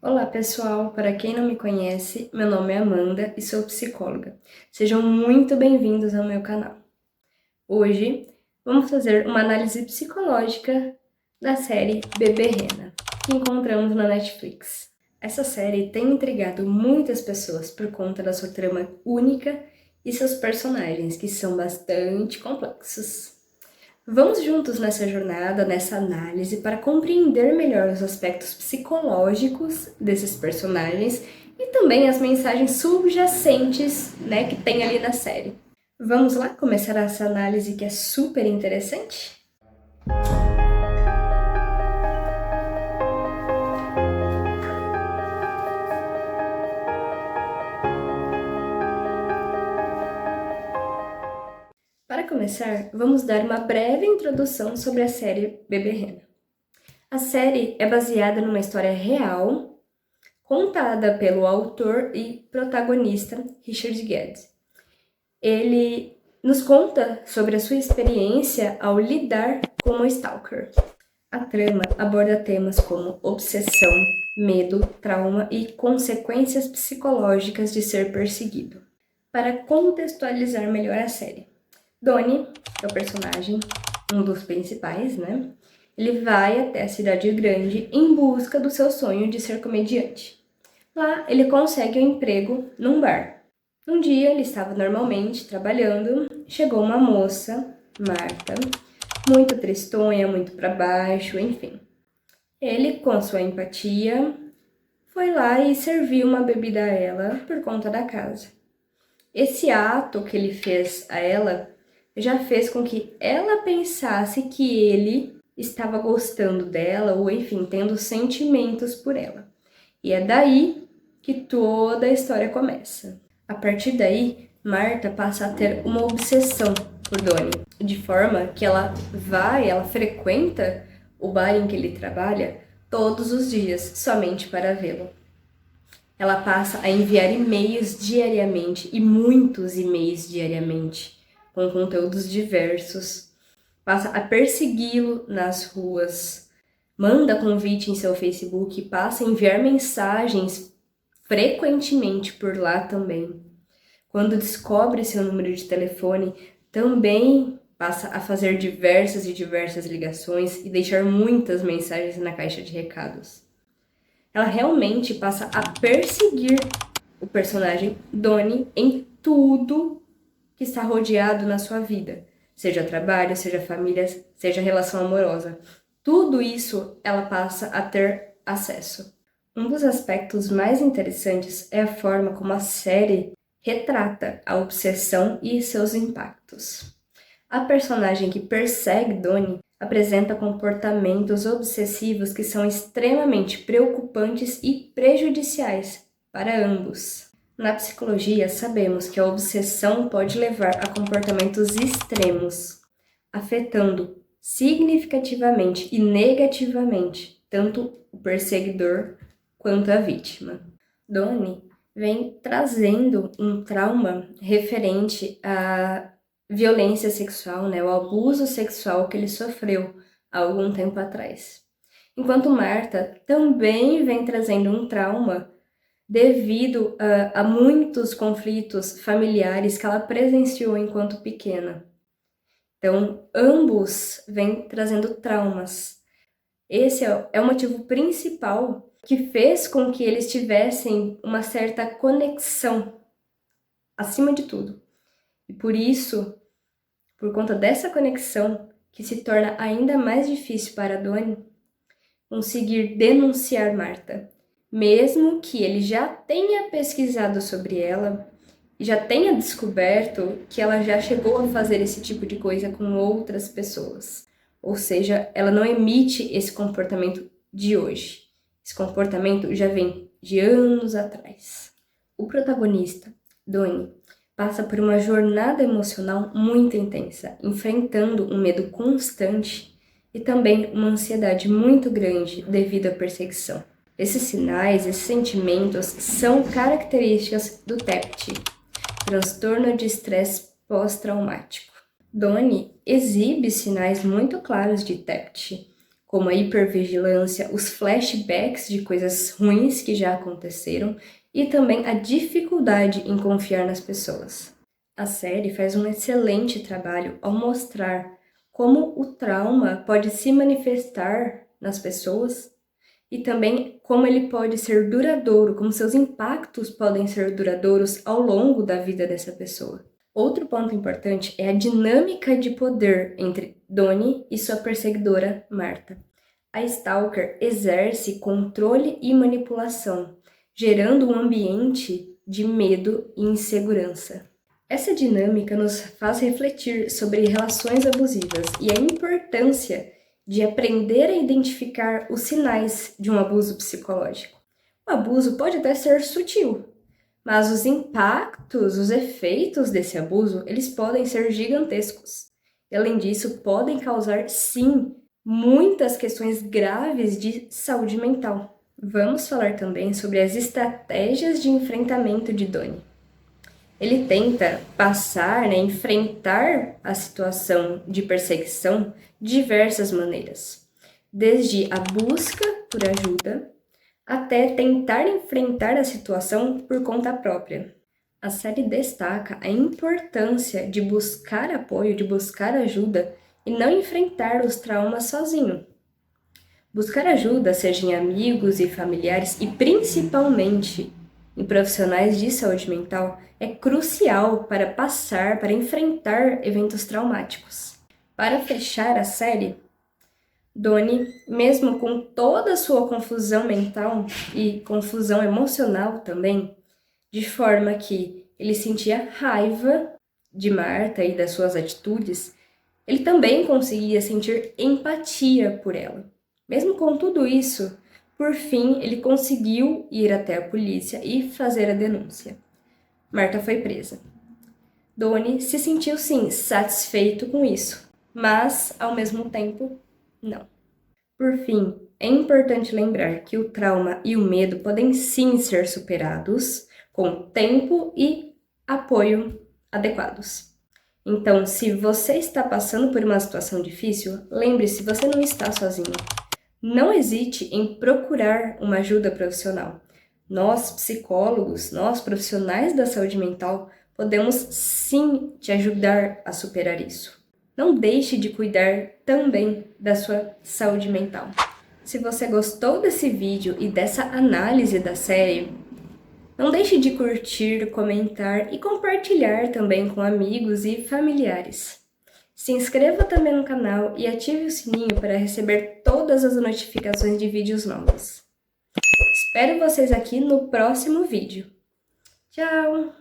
Olá pessoal, para quem não me conhece, meu nome é Amanda e sou psicóloga. Sejam muito bem-vindos ao meu canal. Hoje vamos fazer uma análise psicológica da série Bebê Rena, que encontramos na Netflix. Essa série tem intrigado muitas pessoas por conta da sua trama única e seus personagens, que são bastante complexos. Vamos juntos nessa jornada, nessa análise, para compreender melhor os aspectos psicológicos desses personagens e também as mensagens subjacentes, que tem ali na série. Vamos lá começar essa análise que é super interessante? Para começar, vamos dar uma breve introdução sobre a série Bebê Rena. A série é baseada numa história real, contada pelo autor e protagonista Richard Guedes. Ele nos conta sobre a sua experiência ao lidar com o stalker. A trama aborda temas como obsessão, medo, trauma e consequências psicológicas de ser perseguido. Para contextualizar melhor a série, Donnie, que é o personagem, um dos principais, ele vai até a cidade grande em busca do seu sonho de ser comediante. Lá, ele consegue um emprego num bar. Um dia, ele estava normalmente trabalhando, chegou uma moça, Marta, muito tristonha, muito para baixo, enfim. Ele, com sua empatia, foi lá e serviu uma bebida a ela por conta da casa. Esse ato que ele fez a ela já fez com que ela pensasse que ele estava gostando dela, ou enfim, tendo sentimentos por ela. E é daí que toda a história começa. A partir daí, Marta passa a ter uma obsessão por Donnie, de forma que ela frequenta o bar em que ele trabalha todos os dias, somente para vê-lo. Ela passa a enviar e-mails diariamente, e muitos e-mails diariamente, com conteúdos diversos. Passa a persegui-lo nas ruas, manda convite em seu Facebook, passa a enviar mensagens frequentemente por lá também. Quando descobre seu número de telefone, também passa a fazer diversas e diversas ligações e deixar muitas mensagens na caixa de recados. Ela realmente passa a perseguir o personagem Donnie em tudo que está rodeado na sua vida, seja trabalho, seja família, seja relação amorosa. Tudo isso ela passa a ter acesso. Um dos aspectos mais interessantes é a forma como a série retrata a obsessão e seus impactos. A personagem que persegue Donnie apresenta comportamentos obsessivos que são extremamente preocupantes e prejudiciais para ambos. Na psicologia, sabemos que a obsessão pode levar a comportamentos extremos, afetando significativamente e negativamente tanto o perseguidor quanto a vítima. Donnie vem trazendo um trauma referente à violência sexual, o abuso sexual que ele sofreu há algum tempo atrás. Enquanto Marta também vem trazendo um trauma devido a muitos conflitos familiares que ela presenciou enquanto pequena. Então, ambos vêm trazendo traumas. Esse é o motivo principal que fez com que eles tivessem uma certa conexão, acima de tudo. E por isso, por conta dessa conexão, que se torna ainda mais difícil para Donnie conseguir denunciar Marta, mesmo que ele já tenha pesquisado sobre ela e já tenha descoberto que ela já chegou a fazer esse tipo de coisa com outras pessoas. Ou seja, ela não emite esse comportamento de hoje. Esse comportamento já vem de anos atrás. O protagonista, Donnie, passa por uma jornada emocional muito intensa, enfrentando um medo constante e também uma ansiedade muito grande devido à perseguição. Esses sinais, esses sentimentos são características do TEPT, transtorno de estresse pós-traumático. Donnie exibe sinais muito claros de TEPT, como a hipervigilância, os flashbacks de coisas ruins que já aconteceram e também a dificuldade em confiar nas pessoas. A série faz um excelente trabalho ao mostrar como o trauma pode se manifestar nas pessoas e também como ele pode ser duradouro, como seus impactos podem ser duradouros ao longo da vida dessa pessoa. Outro ponto importante é a dinâmica de poder entre Donnie e sua perseguidora, Martha. A Stalker exerce controle e manipulação, gerando um ambiente de medo e insegurança. Essa dinâmica nos faz refletir sobre relações abusivas e a importância de aprender a identificar os sinais de um abuso psicológico. O abuso pode até ser sutil, mas os impactos, os efeitos desse abuso, eles podem ser gigantescos. E, além disso, podem causar, sim, muitas questões graves de saúde mental. Vamos falar também sobre as estratégias de enfrentamento de Donnie. Ele tenta passar, enfrentar a situação de perseguição de diversas maneiras, desde a busca por ajuda até tentar enfrentar a situação por conta própria. A série destaca a importância de buscar apoio, de buscar ajuda e não enfrentar os traumas sozinho. Buscar ajuda, seja em amigos e familiares e principalmente em profissionais de saúde mental, é crucial para passar, para enfrentar eventos traumáticos. Para fechar a série, Donnie, mesmo com toda a sua confusão mental e confusão emocional também, de forma que ele sentia raiva de Martha e das suas atitudes, ele também conseguia sentir empatia por ela. Mesmo com tudo isso, por fim, ele conseguiu ir até a polícia e fazer a denúncia. Martha foi presa. Donnie se sentiu, sim, satisfeito com isso, mas, ao mesmo tempo, não. Por fim, é importante lembrar que o trauma e o medo podem sim ser superados com tempo e apoio adequados. Então, se você está passando por uma situação difícil, lembre-se, você não está sozinho. Não hesite em procurar uma ajuda profissional. Nós, psicólogos, nós, profissionais da saúde mental, podemos sim te ajudar a superar isso. Não deixe de cuidar também da sua saúde mental. Se você gostou desse vídeo e dessa análise da série, não deixe de curtir, comentar e compartilhar também com amigos e familiares. Se inscreva também no canal e ative o sininho para receber todas as notificações de vídeos novos. Espero vocês aqui no próximo vídeo. Tchau!